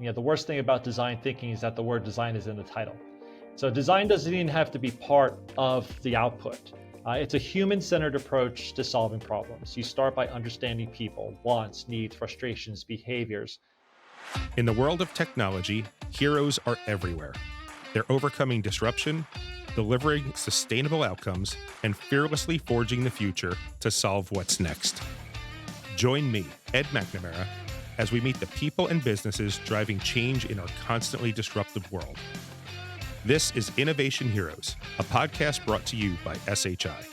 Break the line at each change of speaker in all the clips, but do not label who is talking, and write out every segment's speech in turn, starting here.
The worst thing about design thinking is that the word design is in the title. So design doesn't even have to be part of the output. It's a human-centered approach to solving problems. You start by understanding people, wants, needs, frustrations, behaviors.
In the world of technology, heroes are everywhere. They're overcoming disruption, delivering sustainable outcomes, and fearlessly forging the future to solve what's next. Join me, Ed McNamara, as we meet the people and businesses driving change in our constantly disruptive world. This is Innovation Heroes, a podcast brought to you by SHI.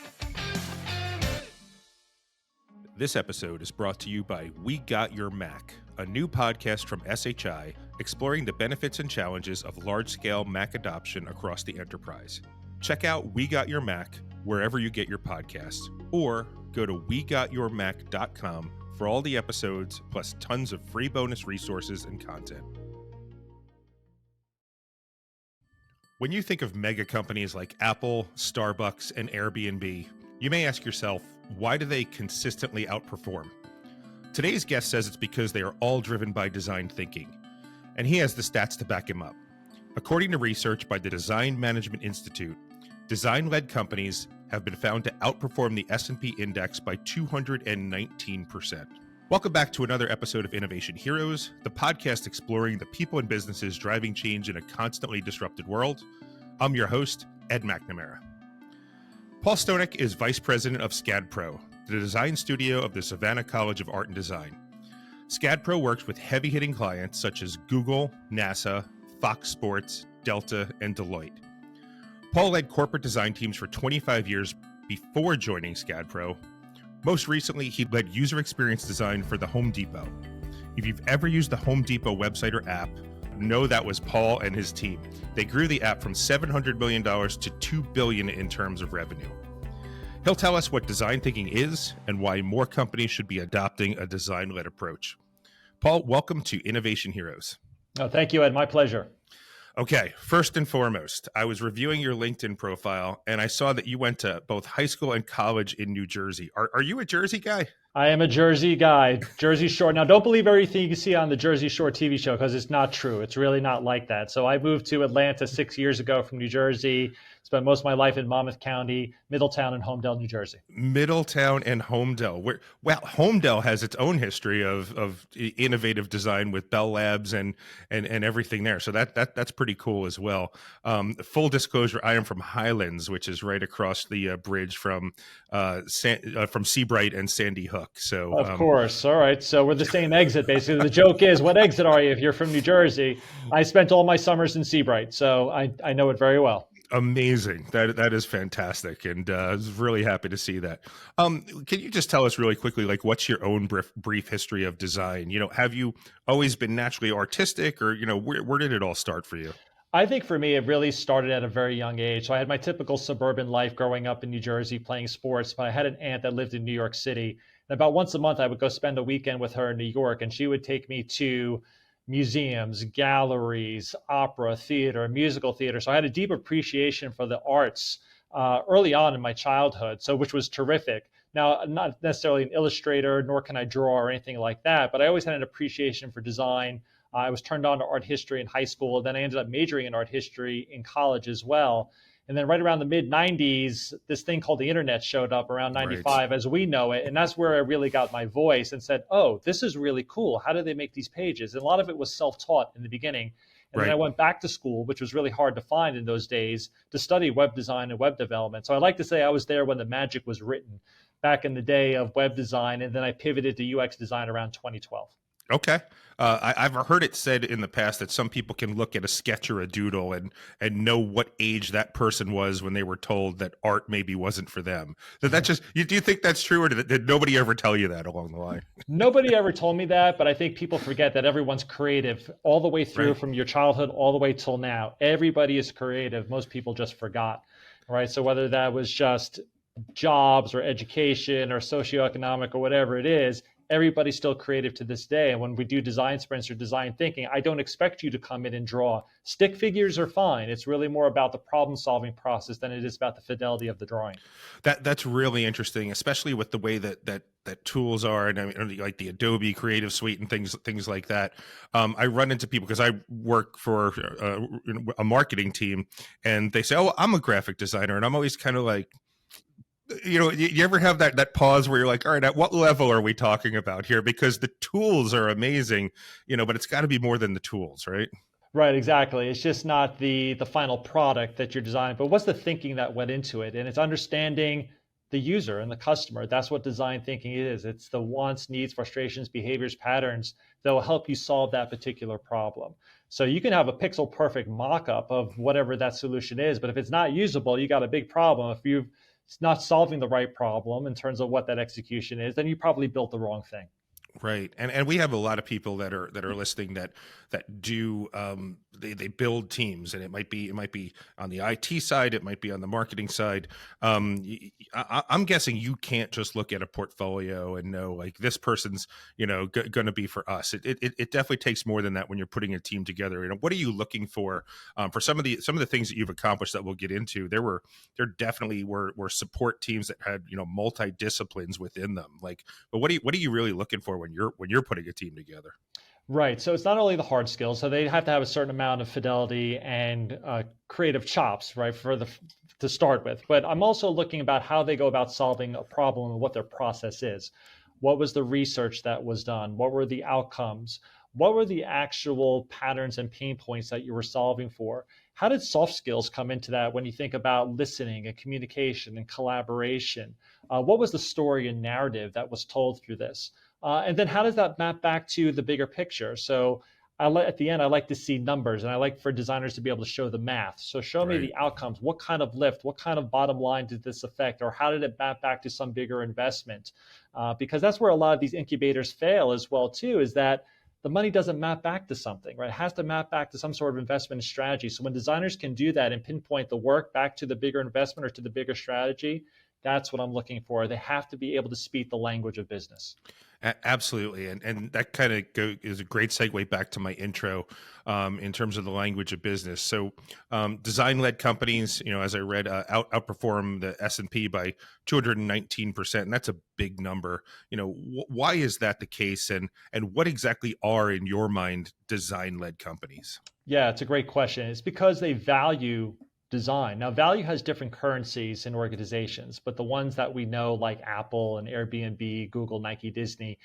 This episode is brought to you by We Got Your Mac, a new podcast from SHI exploring the benefits and challenges of large-scale Mac adoption across the enterprise. Check out We Got Your Mac wherever you get your podcasts, or go to wegotyourmac.com for all the episodes, plus tons of free bonus resources and content. When you think of mega companies like Apple, Starbucks, and Airbnb, you may ask yourself, why do they consistently outperform? Today's guest says it's because they are all driven by design thinking, and he has the stats to back him up. According to research by the Design Management Institute, design-led companies have been found to outperform the S&P index by 219%. Welcome back to another episode of Innovation Heroes, the podcast exploring the people and businesses driving change in a constantly disrupted world. I'm your host, Ed McNamara. Paul Stonick is Vice President of SCADpro, the design studio of the Savannah College of Art and Design. SCADpro works with heavy-hitting clients such as Google, NASA, Fox Sports, Delta, and Deloitte. Paul led corporate design teams for 25 years before joining SCADpro. Most recently, he led user experience design for the Home Depot. If you've ever used the Home Depot website or app, know that was Paul and his team. They grew the app from $700 million to $2 billion in terms of revenue. He'll tell us what design thinking is and why more companies should be adopting a design-led approach. Paul, welcome to Innovation Heroes.
Oh, thank you, Ed. My pleasure.
Okay, first and foremost, I was reviewing your LinkedIn profile and I saw that you went to both high school and college in New Jersey. Are you a Jersey guy?
I am a Jersey guy, Jersey Shore. Now, don't believe everything you see on the Jersey Shore TV show because it's not true. It's really not like that. So I moved to Atlanta 6 years ago from New Jersey, spent most of my life in Monmouth County, Middletown, and Holmdel, New Jersey.
Middletown and Holmdel. Well, Holmdel has its own history of innovative design with Bell Labs and everything there. So that's pretty cool as well. Full disclosure, I am from Highlands, which is right across the bridge from Seabright and Sandy Hook. So
of course. All right. So we're the same exit, basically. The joke is, what exit are you if you're from New Jersey? I spent all my summers in Seabright, so I know it very well.
Amazing. That is fantastic. And I was really happy to see that. Can you just tell us really quickly, like, what's your own brief history of design? Have you always been naturally artistic, or, where did it all start for you?
I think for me, it really started at a very young age. So I had my typical suburban life growing up in New Jersey playing sports, but I had an aunt that lived in New York City. And about once a month, I would go spend a weekend with her in New York, and she would take me to museums, galleries, opera, theater, musical theater. So I had a deep appreciation for the arts early on in my childhood, which was terrific. Now, I'm not necessarily an illustrator, nor can I draw or anything like that, but I always had an appreciation for design. I was turned on to art history in high school. Then I ended up majoring in art history in college as well. And then right around the mid 90s, this thing called the internet showed up around 95 as we know it. And that's where I really got my voice and said, oh, this is really cool. How do they make these pages? And a lot of it was self-taught in the beginning. And then I went back to school, which was really hard to find in those days, to study web design and web development. So I like to say I was there when the magic was written back in the day of web design. And then I pivoted to UX design around 2012.
Okay. I've heard it said in the past that some people can look at a sketch or a doodle and know what age that person was when they were told that art maybe wasn't for them. Do you think that's true, or did nobody ever tell you that along the line?
Nobody ever told me that, but I think people forget that everyone's creative all the way through, from your childhood all the way till now. Everybody is creative. Most people just forgot, right? So whether that was just jobs or education or socioeconomic or whatever it is, everybody's still creative to this day. And when we do design sprints or design thinking, I don't expect you to come in and draw. Stick figures are fine. It's really more about the problem solving process than it is about the fidelity of the drawing.
That's really interesting, especially with the way that tools are, and I mean, like the Adobe Creative Suite and things like that. I run into people because I work for a marketing team, and they say, "Oh, I'm a graphic designer," and I'm always kind of like, you ever have that pause where you're like, all right, at what level are we talking about here? Because the tools are amazing, but it's got to be more than the tools, right?
Right, exactly. It's just not the final product that you're designing, but what's the thinking that went into it? And it's understanding the user and the customer. That's what design thinking is. It's the wants, needs, frustrations, behaviors, patterns that will help you solve that particular problem. So you can have a pixel perfect mock-up of whatever that solution is, but if it's not usable, you got a big problem. If you've it's not solving the right problem in terms of what that execution is, then you probably built the wrong thing.
Right, and we have a lot of people that are listening that do they build teams, and it might be on the IT side, it might be on the marketing side. I'm guessing you can't just look at a portfolio and know like this person's going to be for us. It definitely takes more than that when you're putting a team together. What are you looking for some of the things that you've accomplished that we'll get into? There definitely were support teams that had multi disciplines within them. Like, but what are you really looking for when you're putting a team together?
Right. So it's not only the hard skills. So they have to have a certain amount of fidelity and creative chops, right, to start with. But I'm also looking about how they go about solving a problem and what their process is. What was the research that was done? What were the outcomes? What were the actual patterns and pain points that you were solving for? How did soft skills come into that when you think about listening and communication and collaboration? What was the story and narrative that was told through this? And then how does that map back to the bigger picture? So at the end, I like to see numbers, and I like for designers to be able to show the math. So show me
Right.
the outcomes. What kind of lift? What kind of bottom line did this affect? Or how did it map back to some bigger investment? Because that's where a lot of these incubators fail as well, too, is that the money doesn't map back to something, right? It has to map back to some sort of investment strategy. So when designers can do that and pinpoint the work back to the bigger investment or to the bigger strategy, that's what I'm looking for. They have to be able to speak the language of business.
Absolutely, and that kind of is a great segue back to my intro in terms of the language of business. So, design-led companies, as I read, outperform the S&P by 219%, and that's a big number. Why is that the case, and what exactly are, in your mind, design-led companies?
Yeah, it's a great question. It's because they value design. Now, value has different currencies in organizations, but the ones that we know, like Apple and Airbnb, Google, Nike, Disney,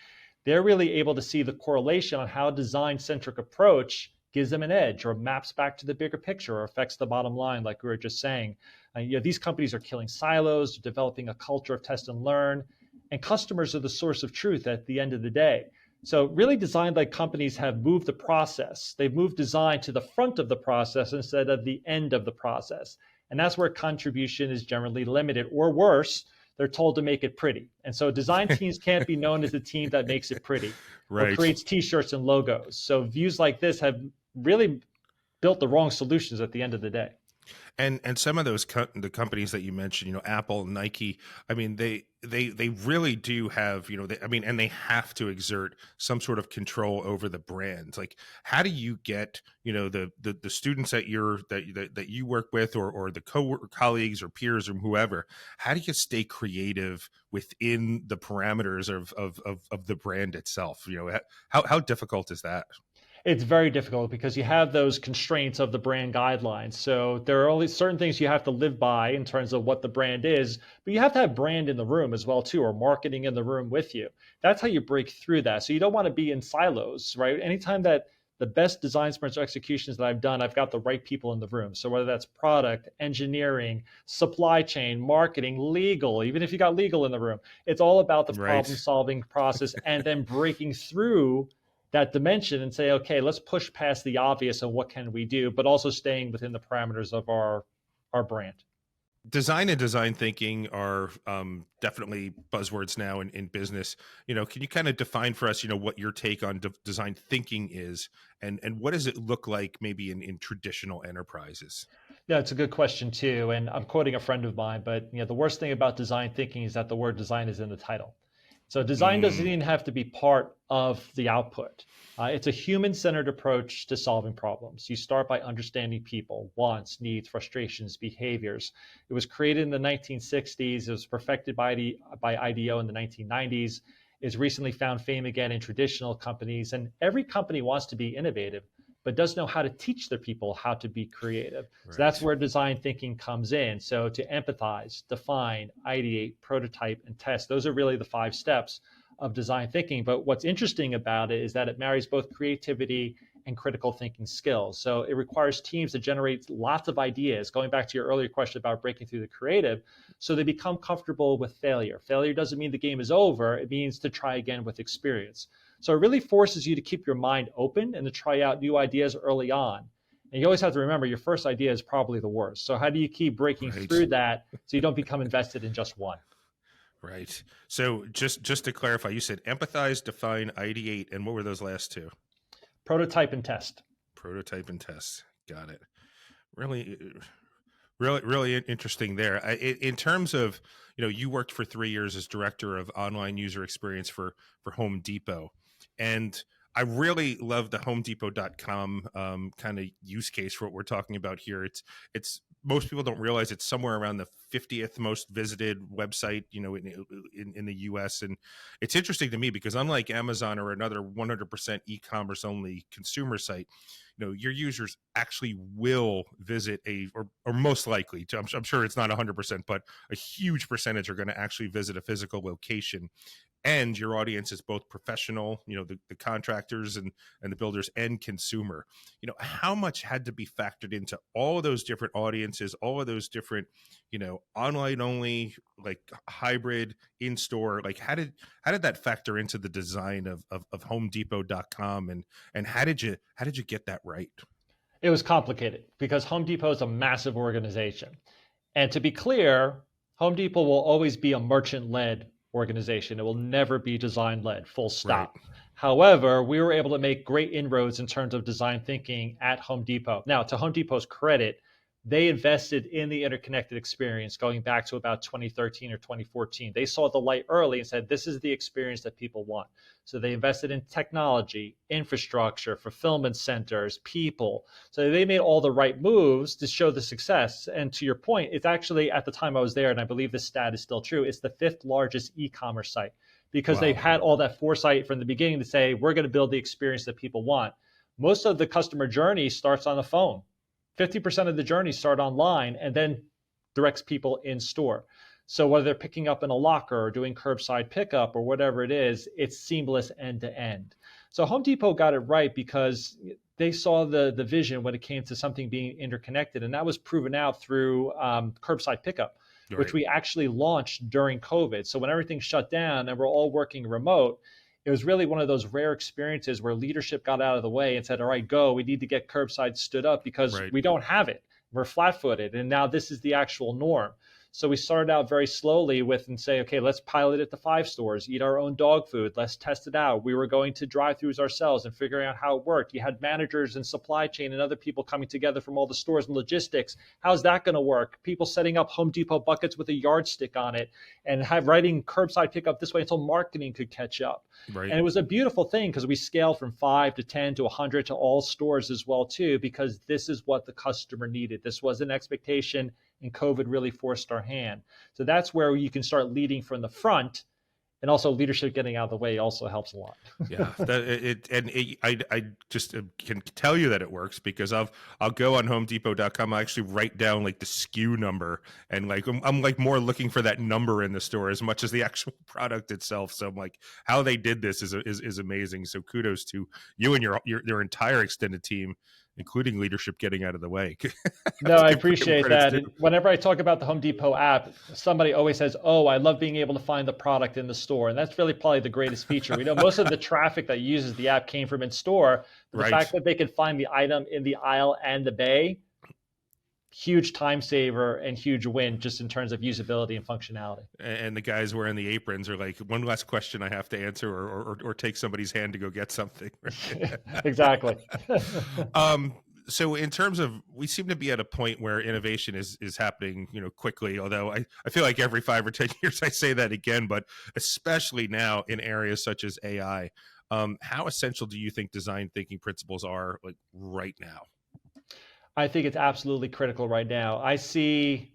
they're really able to see the correlation on how a design-centric approach gives them an edge or maps back to the bigger picture or affects the bottom line, like we were just saying. These companies are killing silos, developing a culture of test and learn, and customers are the source of truth at the end of the day. So really design-led companies have moved the process. They've moved design to the front of the process instead of the end of the process. And that's where contribution is generally limited, or worse, they're told to make it pretty. And so design teams can't be known as the team that makes it pretty or
Right.
creates t-shirts and logos. So views like this have really built the wrong solutions at the end of the day.
And some of those the companies that you mentioned, Apple, Nike, I mean, they really do have, and they have to exert some sort of control over the brands. Like, how do you get, the students that that you work with, or the colleagues or peers or whoever, how do you stay creative within the parameters of the brand itself? How difficult is that?
It's very difficult because you have those constraints of the brand guidelines. So there are only certain things you have to live by in terms of what the brand is, but you have to have brand in the room as well too, or marketing in the room with you. That's how you break through that. So you don't want to be in silos, right? Anytime that the best design sprints or executions that I've done, I've got the right people in the room. So whether that's product, engineering, supply chain, marketing, legal, even if you got legal in the room, it's all about the
Right.
problem solving process and then breaking through that dimension and say, okay, let's push past the obvious and what can we do, but also staying within the parameters of our brand.
Design and design thinking are definitely buzzwords now in business. Can you kind of define for us, what your take on design thinking is, and what does it look like maybe in traditional enterprises?
Yeah, it's a good question too. And I'm quoting a friend of mine, but the worst thing about design thinking is that the word design is in the title. So design doesn't even have to be part of the output. It's a human-centered approach to solving problems. You start by understanding people, wants, needs, frustrations, behaviors. It was created in the 1960s. It was perfected by IDEO in the 1990s. It's recently found fame again in traditional companies. And every company wants to be innovative, but doesn't know how to teach their people how to be creative.
Right.
So that's where design thinking comes in. So to empathize, define, ideate, prototype, and test, those are really the 5 steps of design thinking. But what's interesting about it is that it marries both creativity and critical thinking skills. So it requires teams to generate lots of ideas, going back to your earlier question about breaking through the creative, so they become comfortable with failure. Failure doesn't mean the game is over. It means to try again with experience. So it really forces you to keep your mind open and to try out new ideas early on. And you always have to remember your first idea is probably the worst. So how do you keep breaking through that so you don't become invested in just one?
Right. So just to clarify, you said empathize, define, ideate, and what were those last 2?
Prototype and test.
Prototype and test. Got it. Really interesting there. In terms of, you worked for 3 years as director of online user experience for Home Depot. And I really love the HomeDepot.com kind of use case for what we're talking about here. It's most people don't realize it's somewhere around the 50th most visited website, in the US. And it's interesting to me because unlike Amazon or another 100% e-commerce only consumer site, your users actually will visit or most likely, I'm sure it's not 100%, but a huge percentage are going to actually visit a physical location. And your audience is both professional, the contractors and the builders, and consumer. How much had to be factored into all of those different audiences, all of those different, online only, like hybrid, in store, like how did that factor into the design of HomeDepot.com, and how did you get that right?
It was complicated because Home Depot is a massive organization. And to be clear, Home Depot will always be a merchant-led organization. It will never be design-led, full stop. Right. However, we were able to make great inroads in terms of design thinking at Home Depot. Now, to Home Depot's credit, they invested in the interconnected experience going back to about 2013 or 2014. They saw the light early and said, this is the experience that people want. So they invested in technology, infrastructure, fulfillment centers, people. So they made all the right moves to show the success. And to your point, it's actually, at the time I was there, and I believe this stat is still true, it's the 5th largest e-commerce site because they've had all that foresight from the beginning to say, we're going to build the experience that people want. Most of the customer journey starts on the phone. 50% of the journeys start online and then directs people in store. So whether they're picking up in a locker or doing curbside pickup or whatever it is, it's seamless end to end. So Home Depot got it right because they saw the vision when it came to something being interconnected. And that was proven out through curbside pickup, right, which we actually launched during COVID. So when everything shut down and we're all working remote, it was really one of those rare experiences where leadership got out of the way and said, all right, go, we need to get curbside stood up because we don't have it. We're flat-footed. And now this is the actual norm. So we started out very slowly with and say, okay, let's pilot it to 5 stores, eat our own dog food. Let's test it out. We were going to drive-throughs ourselves and figuring out how it worked. You had managers and supply chain and other people coming together from all the stores and logistics. How's that going to work? People setting up Home Depot buckets with a yardstick on it and writing curbside pickup this way until marketing could catch up. Right. And it was a beautiful thing because we scaled from 5 to 10 to 100 to all stores as well too, because this is what the customer needed. This was an expectation, and COVID really forced our hand. So that's where you can start leading from the front, and also leadership getting out of the way also helps a lot.
Yeah, I just can tell you that it works because I'll go on HomeDepot.com. I actually write down like the SKU number, and like I'm like more looking for that number in the store as much as the actual product itself. So I'm like, how they did this is amazing. So kudos to you and your entire extended team, including leadership getting out of the way.
No, I appreciate that. And whenever I talk about the Home Depot app, somebody always says, oh, I love being able to find the product in the store. And that's really probably the greatest feature. We know most of the traffic that uses the app came from in store. The fact that they could find the item in the aisle and the bay, huge time saver and huge win just in terms of usability and functionality.
And the guys wearing the aprons are like, one last question I have to answer or take somebody's hand to go get something.
Exactly.
So in terms of, we seem to be at a point where innovation is happening, quickly, although I feel like every 5 or 10 years I say that again, but especially now in areas such as AI. How essential do you think design thinking principles are, like, right now?
I think it's absolutely critical right now. I see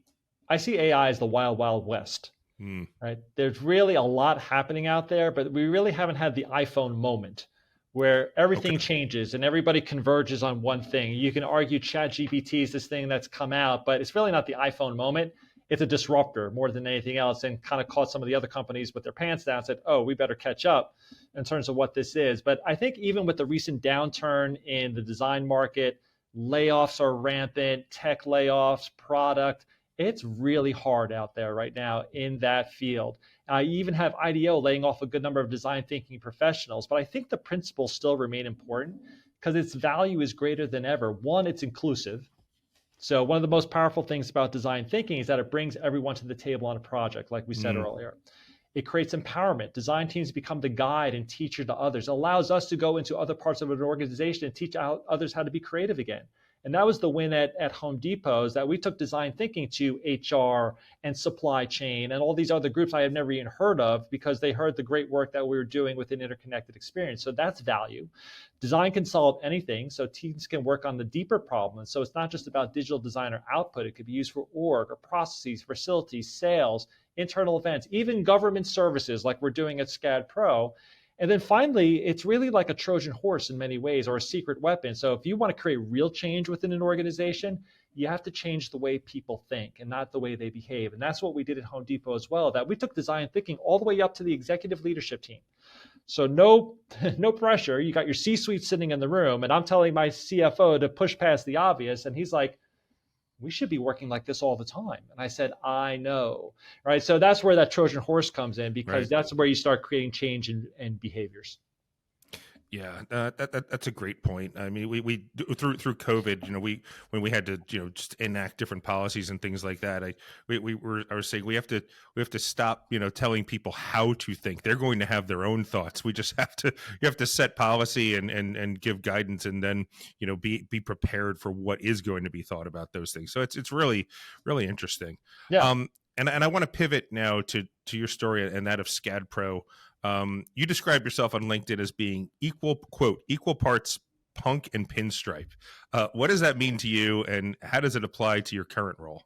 AI as the wild, wild west.
Hmm.
Right? There's really a lot happening out there, but we really haven't had the iPhone moment where everything
Okay.
changes and everybody converges on one thing. You can argue ChatGPT is this thing that's come out, but it's really not the iPhone moment. It's a disruptor more than anything else, and kind of caught some of the other companies with their pants down and said, oh, we better catch up in terms of what this is. But I think even with the recent downturn in the design market, layoffs are rampant, tech layoffs, product, it's really hard out there right now in that field. You even have IDEO laying off a good number of design thinking professionals, but I think the principles still remain important because its value is greater than ever. One, it's inclusive. So one of the most powerful things about design thinking is that it brings everyone to the table on a project, like we said
Hmm.
earlier. It creates empowerment. Design teams become the guide and teacher to others. It allows us to go into other parts of an organization and teach others how to be creative again. And that was the win at Home Depot, is that we took design thinking to HR and supply chain and all these other groups I had never even heard of because they heard the great work that we were doing with an interconnected experience. So that's value. Design can solve anything, so teams can work on the deeper problem. So it's not just about digital design or output. It could be used for org or processes, facilities, sales, internal events, even government services like we're doing at SCADpro. And then finally, it's really like a Trojan horse in many ways, or a secret weapon. So if you want to create real change within an organization, you have to change the way people think and not the way they behave. And that's what we did at Home Depot as well, that we took design thinking all the way up to the executive leadership team. So no, no pressure. You got your C-suite sitting in the room, and I'm telling my CFO to push past the obvious, and he's like, "We should be working like this all the time." And I said, "I know." Right. So that's where that Trojan horse comes in, because
Right.
that's where you start creating change in behaviors.
Yeah, that's a great point. I mean, we through COVID, when we had to, just enact different policies and things like that. I was saying we have to stop, telling people how to think. They're going to have their own thoughts. We just have to you have to set policy and give guidance, and then, be prepared for what is going to be thought about those things. So it's really, really interesting.
Yeah.
And I want to pivot now to your story and that of SCADpro. You describe yourself on LinkedIn as being equal parts punk and pinstripe. What does that mean to you, and how does it apply to your current role?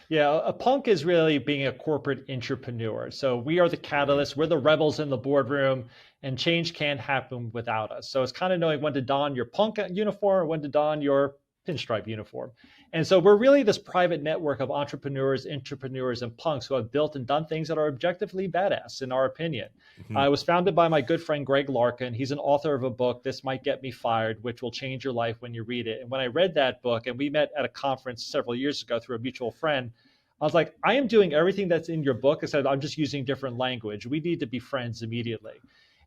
Yeah, a punk is really being a corporate entrepreneur. So we are the catalyst, we're the rebels in the boardroom, and change can't happen without us. So it's kind of knowing when to don your punk uniform, when to don your pinstripe uniform. And so we're really this private network of entrepreneurs, and punks who have built and done things that are objectively badass, in our opinion.
Mhm.
It was founded by my good friend Greg Larkin. He's an author of a book, This Might Get Me Fired, which will change your life when you read it. And when I read that book, and we met at a conference several years ago through a mutual friend, I was like, I am doing everything that's in your book, except I'm just using different language. We need to be friends immediately.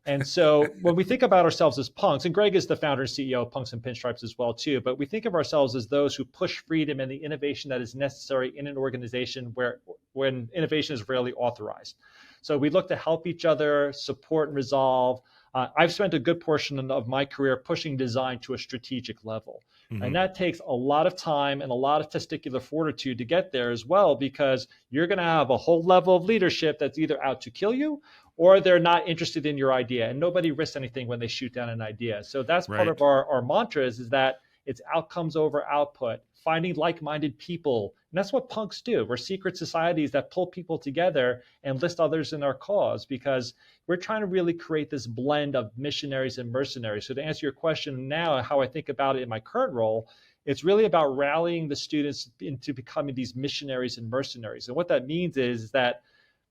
And so when we think about ourselves as punks, and Greg is the founder and CEO of Punks and Pinstripes as well too, but we think of ourselves as those who push freedom and the innovation that is necessary in an organization where when innovation is rarely authorized. So we look to help each other, support and resolve. I've spent a good portion of my career pushing design to a strategic level. And
Mhm.
that takes a lot of time and a lot of testicular fortitude to get there as well, because you're going to have a whole level of leadership that's either out to kill you or they're not interested in your idea. And nobody risks anything when they shoot down an idea. So that's part
Right.
of our mantras, is that it's outcomes over output, finding like-minded people. And that's what punks do. We're secret societies that pull people together and list others in our cause, because we're trying to really create this blend of missionaries and mercenaries. So to answer your question now, how I think about it in my current role, it's really about rallying the students into becoming these missionaries and mercenaries. And what that means is that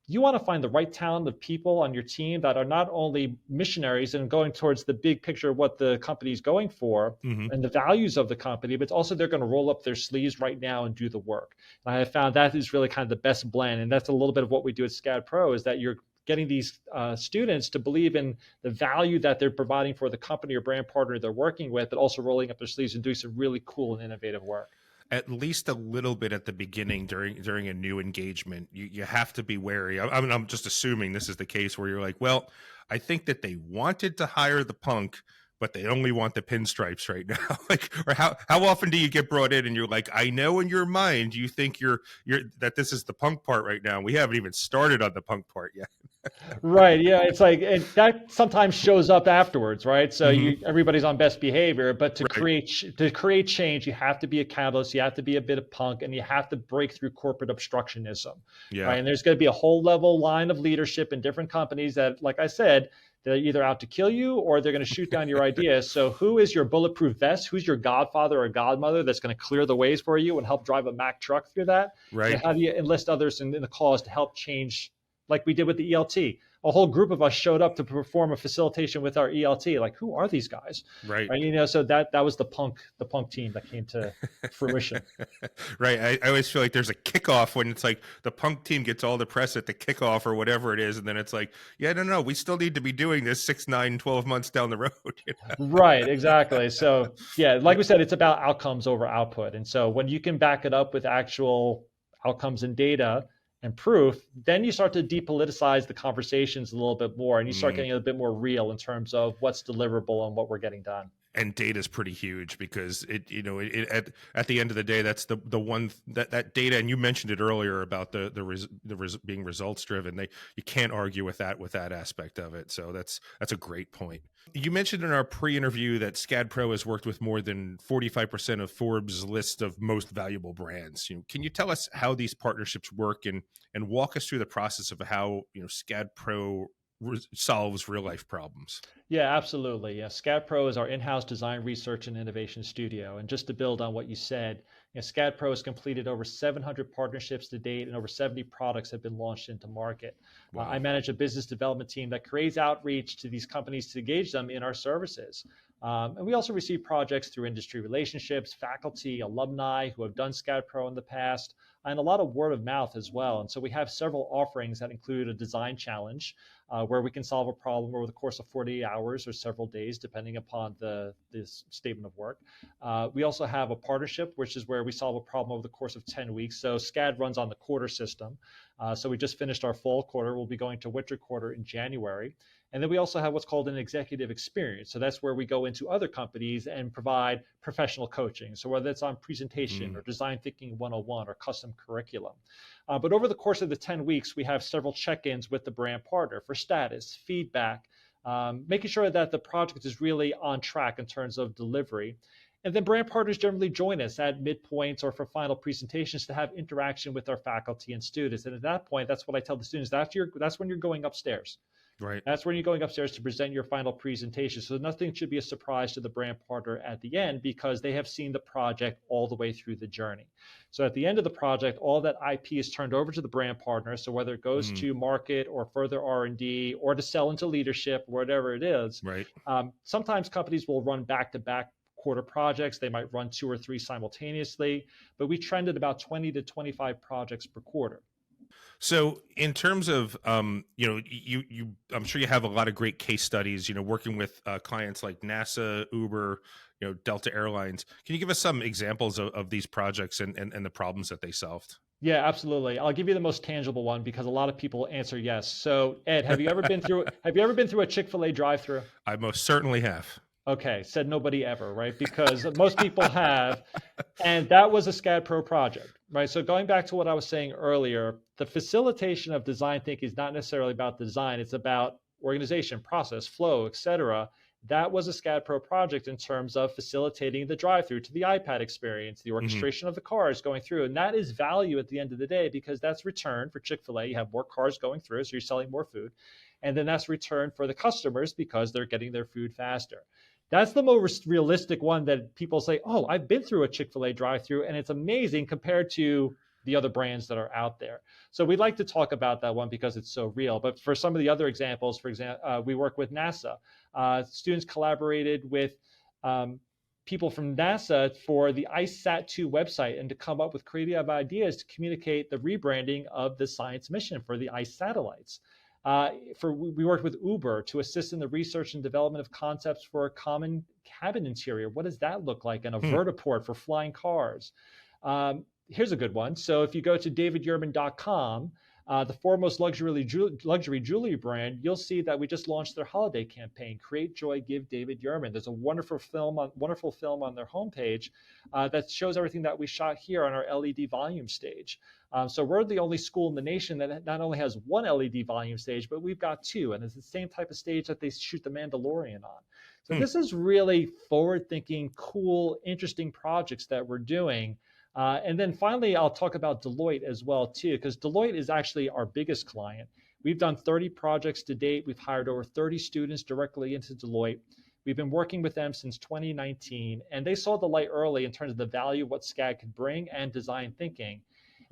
you want to find the right talent of people on your team that are not only missionaries and going towards the big picture of what the company is going for
Hmm.
and the values of the company, but also they're going to roll up their sleeves right now and do the work. And I have found that is really kind of the best blend. And that's a little bit of what we do at SCADpro, is that you're getting these students to believe in the value that they're providing for the company or brand partner they're working with, but also rolling up their sleeves and doing some really cool and innovative work.
At least a little bit at the beginning during a new engagement, you have to be wary. I mean, I'm just assuming this is the case where you're like, well, I think that they wanted to hire the punk, but they only want the pinstripes right now. Like, or how often do you get brought in and you're like, I know in your mind you think you're that this is the punk part right now. We haven't even started on the punk part yet.
Right. Yeah. It's like that sometimes shows up afterwards, right? So
Hmm.
everybody's on best behavior, but
Right.
to create change, you have to be a catalyst, you have to be a bit of punk, and you have to break through corporate obstructionism,
Yeah.
right? And there's going to be a whole level line of leadership in different companies that, like I said, they're either out to kill you or they're going to shoot down your ideas. So who is your bulletproof vest? Who's your godfather or godmother that's going to clear the ways for you and help drive a Mack truck through that? And
Right.
how do you enlist others in the cause to help change, like we did with the ELT? A whole group of us showed up to perform a facilitation with our ELT. Like, who are these guys?
Right.
Right? So that was the punk team that came to fruition.
Right. I always feel like there's a kickoff when it's like the punk team gets all the press at the kickoff or whatever it is. And then it's like, yeah, no, we still need to be doing this 6, 9, 12 months down the road.
Right, exactly. So yeah, like we said, it's about outcomes over output. And so when you can back it up with actual outcomes and data and proof, then you start to depoliticize the conversations a little bit more, and you start
Mm.
getting a bit more real in terms of what's deliverable and what we're getting done.
And data is pretty huge because at the end of the day, that's the one that data, and you mentioned it earlier about being results driven. You can't argue with that aspect of it. So that's a great point. You mentioned in our pre-interview that SCADpro has worked with more than 45% of Forbes' list of most valuable brands. Can you tell us how these partnerships work and walk us through the process of how SCADpro solves real life problems?
Yeah, absolutely. Yeah, SCADpro is our in-house design, research, and innovation studio. And just to build on what you said, SCADpro has completed over 700 partnerships to date, and over 70 products have been launched into market. I
Wow.
manage a business development team that creates outreach to these companies to engage them in our services. And we also receive projects through industry relationships, faculty, alumni who have done SCADpro in the past, and a lot of word of mouth as well. And so we have several offerings that include a design challenge, where we can solve a problem over the course of 48 hours or several days, depending upon this statement of work. We also have a partnership, which is where we solve a problem over the course of 10 weeks. So SCAD runs on the quarter system. So we just finished our fall quarter. We'll be going to winter quarter in January. And then we also have what's called an executive experience. So that's where we go into other companies and provide professional coaching. So whether it's on presentation or design thinking 101 or custom curriculum. But over the course of the 10 weeks, we have several check-ins with the brand partner for status, feedback, making sure that the project is really on track in terms of delivery. And then brand partners generally join us at midpoints or for final presentations to have interaction with our faculty and students. And at that point, that's what I tell the students, that's when you're going upstairs.
Right.
That's when you're going upstairs to present your final presentation. So nothing should be a surprise to the brand partner at the end, because they have seen the project all the way through the journey. So at the end of the project, all that IP is turned over to the brand partner. So whether it goes to market or further R&D or to sell into leadership, whatever it is,
Right.
Sometimes companies will run back-to-back quarter projects. They might run 2 or 3 simultaneously, but we trended about 20 to 25 projects per quarter.
So in terms of, I'm sure you have a lot of great case studies, working with clients like NASA, Uber, Delta Airlines. Can you give us some examples of these projects and the problems that they solved?
Yeah, absolutely. I'll give you the most tangible one because a lot of people answer yes. So Ed, have you ever been through a Chick-fil-A drive-through?
I most certainly have.
Okay, said nobody ever, right? Because most people have, and that was a SCADpro project, right? So going back to what I was saying earlier, the facilitation of design thinking is not necessarily about the design, it's about organization, process, flow, etc. That was a SCADpro project in terms of facilitating the drive-through to the iPad experience, the orchestration of the cars going through. And that is value at the end of the day, because that's return for Chick-fil-A. You have more cars going through, so you're selling more food. And then that's return for the customers because they're getting their food faster. That's the most realistic one that people say, oh, I've been through a Chick-fil-A drive-through and it's amazing compared to the other brands that are out there. So we'd like to talk about that one because it's so real. But for some of the other examples, for example, we work with NASA. Students collaborated with people from NASA for the ICESat-2 website and to come up with creative ideas to communicate the rebranding of the science mission for the ICE satellites. We worked with Uber to assist in the research and development of concepts for a common cabin interior. What does that look like? And a vertiport for flying cars. Here's a good one. So if you go to davidyurman.com, The foremost luxury jewelry brand, you'll see that we just launched their holiday campaign, Create Joy, Give David Yurman. There's a wonderful film on their homepage that shows everything that we shot here on our LED volume stage. So we're the only school in the nation that not only has one LED volume stage, but we've got two, and it's the same type of stage that they shoot The Mandalorian on. So
Hmm.
this is really forward-thinking, cool, interesting projects that we're doing. And then finally, I'll talk about Deloitte as well too, because Deloitte is actually our biggest client. We've done 30 projects to date. We've hired over 30 students directly into Deloitte. We've been working with them since 2019, and they saw the light early in terms of the value of what SCAD could bring and design thinking.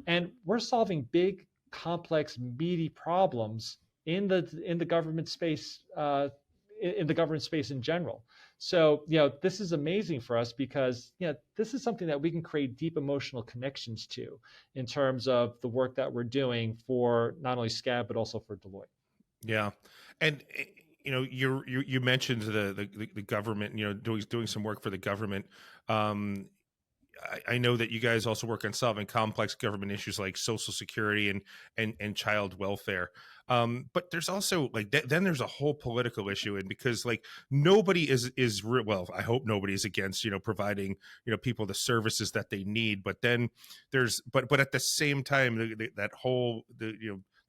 And we're solving big, complex, meaty problems in the government space in the government space in general. So, this is amazing for us because, this is something that we can create deep emotional connections to in terms of the work that we're doing for not only SCAD, but also for Deloitte.
Yeah. And you mentioned the government, doing some work for the government. I know that you guys also work on solving complex government issues like Social Security and child welfare. But there's also then there's a whole political issue, and because nobody well, I hope nobody is against providing people the services that they need. But then but at the same time, that whole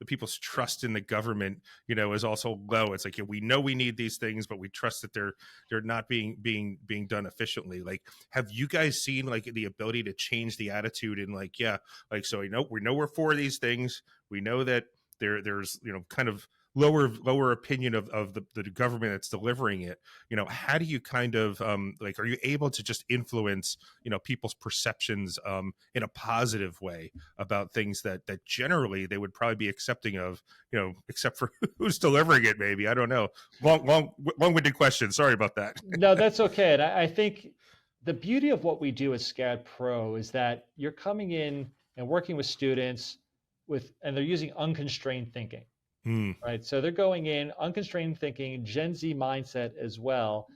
the people's trust in the government is also low. It's like, we know we need these things, but we trust that they're not being done efficiently. Have you guys seen the ability to change the attitude and so we know we're for these things. We know that there's kind of lower opinion of the government that's delivering it. How do you kind of are you able to just influence people's perceptions in a positive way about things that generally they would probably be accepting of, except for who's delivering it? Maybe, I don't know. Long-winded question, sorry about that.
No, that's okay. And I think the beauty of what we do at SCADpro is that you're coming in and working with students and they're using unconstrained thinking.
Hmm.
Right. So they're going in unconstrained thinking, Gen Z mindset as well,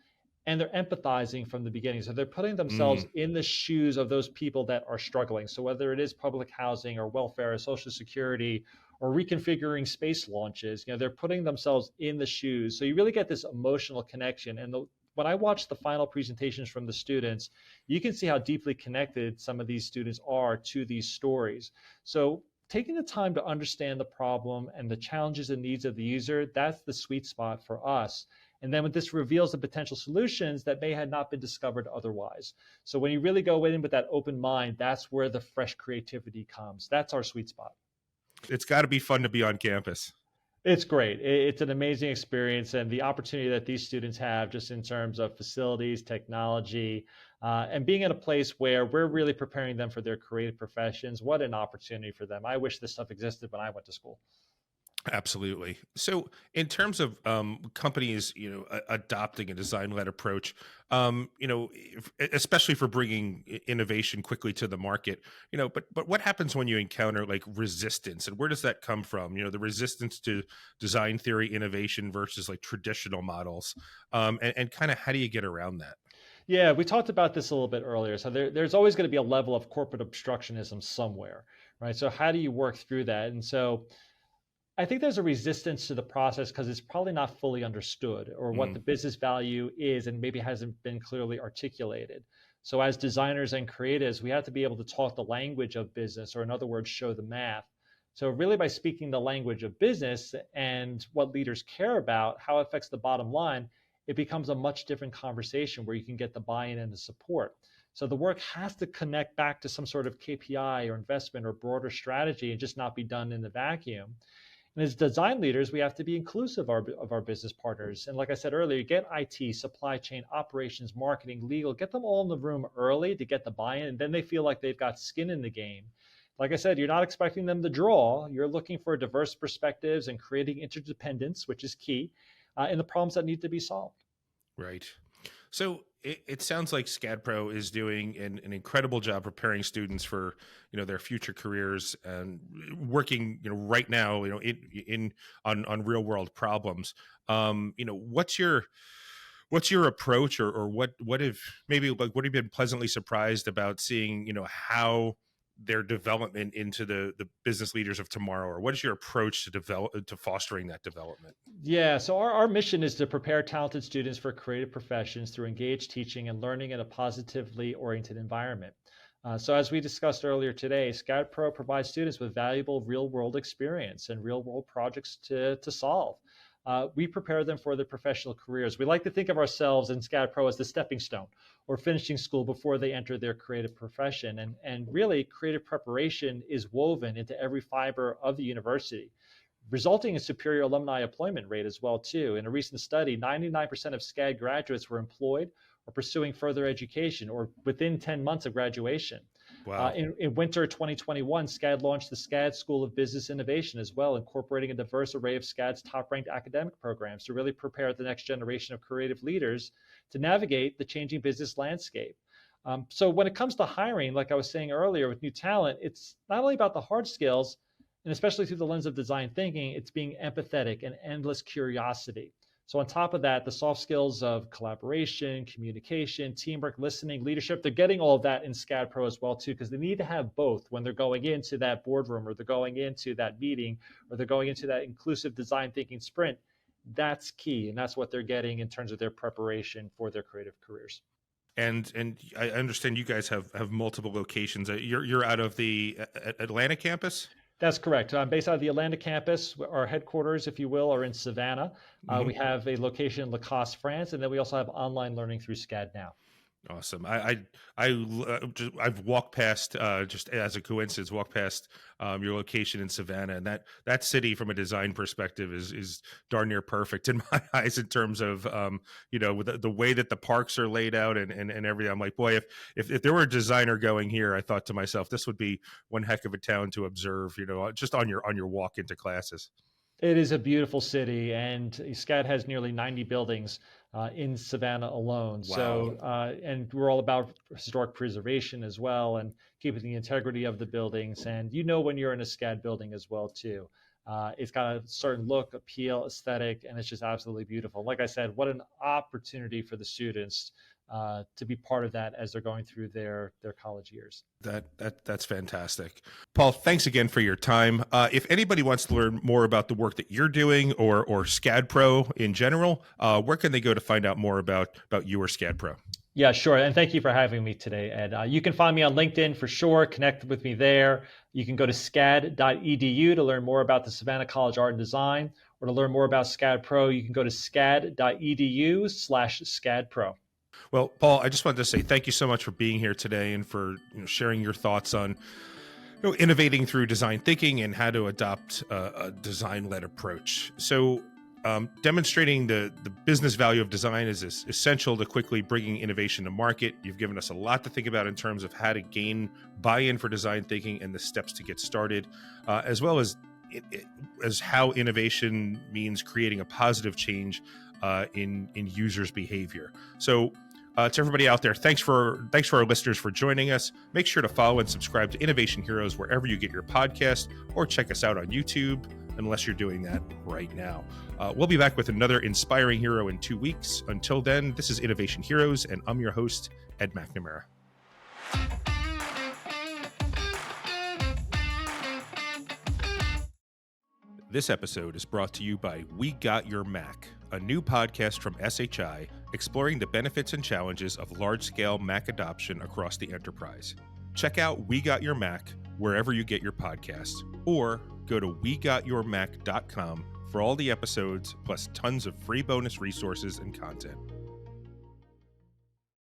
and they're empathizing from the beginning. So they're putting themselves in the shoes of those people that are struggling. So whether it is public housing or welfare or Social Security or reconfiguring space launches, they're putting themselves in the shoes. So you really get this emotional connection. And when I watch the final presentations from the students, you can see how deeply connected some of these students are to these stories. So taking the time to understand the problem and the challenges and needs of the user, that's the sweet spot for us. And then when this reveals the potential solutions that may have not been discovered otherwise. So when you really go in with that open mind, that's where the fresh creativity comes. That's our sweet spot.
It's got to be fun to be on campus.
It's great. It's an amazing experience, and the opportunity that these students have just in terms of facilities, technology, and being in a place where we're really preparing them for their creative professions. What an opportunity for them. I wish this stuff existed when I went to school.
Absolutely. So, in terms of companies, adopting a design-led approach, especially for bringing innovation quickly to the market, but what happens when you encounter resistance, and where does that come from? The resistance to design theory innovation versus traditional models, and kind of how do you get around that?
Yeah, we talked about this a little bit earlier. So there's always going to be a level of corporate obstructionism somewhere, right? So how do you work through that? And so I think there's a resistance to the process because it's probably not fully understood or what the business value is and maybe hasn't been clearly articulated. So as designers and creatives, we have to be able to talk the language of business, or in other words, show the math. So really by speaking the language of business and what leaders care about, how it affects the bottom line, it becomes a much different conversation where you can get the buy-in and the support. So the work has to connect back to some sort of KPI or investment or broader strategy and just not be done in the vacuum. And as design leaders, we have to be inclusive of our business partners. And like I said earlier, get IT, supply chain, operations, marketing, legal, get them all in the room early to get the buy-in. And then they feel like they've got skin in the game. Like I said, you're not expecting them to draw. You're looking for diverse perspectives and creating interdependence, which is key, in the problems that need to be solved.
Right. So it sounds like SCADpro is doing an incredible job preparing students for their future careers and working right now on real world problems. What's your approach, or what have you been pleasantly surprised about seeing how their development into the business leaders of tomorrow? Or what is your approach to fostering that development?
Yeah, so our mission is to prepare talented students for creative professions through engaged teaching and learning in a positively oriented environment. So as we discussed earlier today, SCADpro provides students with valuable real-world experience and real-world projects to solve. We prepare them for their professional careers. We like to think of ourselves in SCADpro as the stepping stone or finishing school before they enter their creative profession. And really, creative preparation is woven into every fiber of the university, resulting in superior alumni employment rate as well too. In a recent study, 99% of SCAD graduates were employed or pursuing further education or within 10 months of graduation.
Wow.
In winter 2021, SCAD launched the SCAD School of Business Innovation as well, incorporating a diverse array of SCAD's top-ranked academic programs to really prepare the next generation of creative leaders to navigate the changing business landscape. So when it comes to hiring, like I was saying earlier with new talent, it's not only about the hard skills, and especially through the lens of design thinking, it's being empathetic and endless curiosity. So on top of that, the soft skills of collaboration, communication, teamwork, listening, leadership, they're getting all of that in SCADpro as well too, because they need to have both when they're going into that boardroom or they're going into that meeting or they're going into that inclusive design thinking sprint. That's key, and that's what they're getting in terms of their preparation for their creative careers.
And I understand you guys have multiple locations. You're out of the Atlanta campus?
That's correct. I'm based out of the Atlanta campus. Our headquarters, if you will, are in Savannah. We have a location in Lacoste, France, and then we also have online learning through SCAD Now.
Awesome. I've walked past, just as a coincidence, walked past your location in Savannah, and that city from a design perspective is darn near perfect in my eyes in terms of with the way that the parks are laid out and everything. I'm like, boy, if there were a designer going here, I thought to myself, this would be one heck of a town to observe. Just on your walk into classes.
It is a beautiful city, and SCAD has nearly 90 buildings in Savannah alone.
Wow.
So, and we're all about historic preservation as well, and keeping the integrity of the buildings. And when you're in a SCAD building as well too, it's got a certain look, appeal, aesthetic, and it's just absolutely beautiful. Like I said, what an opportunity for the students to be part of that as they're going through their college years.
That's fantastic. Paul, thanks again for your time. If anybody wants to learn more about the work that you're doing or SCADpro in general, where can they go to find out more about you or SCADpro?
Yeah, sure. And thank you for having me today, Ed. You can find me on LinkedIn for sure. Connect with me there. You can go to scad.edu to learn more about the Savannah College Art and Design, or to learn more about SCADpro, you can go to scad.edu/SCADpro.
Well, Paul, I just wanted to say thank you so much for being here today and for sharing your thoughts on innovating through design thinking and how to adopt a design-led approach. So demonstrating the business value of design is essential to quickly bringing innovation to market. You've given us a lot to think about in terms of how to gain buy-in for design thinking and the steps to get started, as well as how innovation means creating a positive change in users' behavior. So to everybody out there, thanks for our listeners for joining us. Make sure to follow and subscribe to Innovation Heroes wherever you get your podcast, or check us out on YouTube, unless you're doing that right now. We'll be back with another inspiring hero in 2 weeks. Until then, this is Innovation Heroes, and I'm your host, Ed McNamara. This episode is brought to you by We Got Your Mac, a new podcast from SHI exploring the benefits and challenges of large-scale Mac adoption across the enterprise. Check out We Got Your Mac wherever you get your podcasts, or go to wegotyourmac.com for all the episodes, plus tons of free bonus resources and content.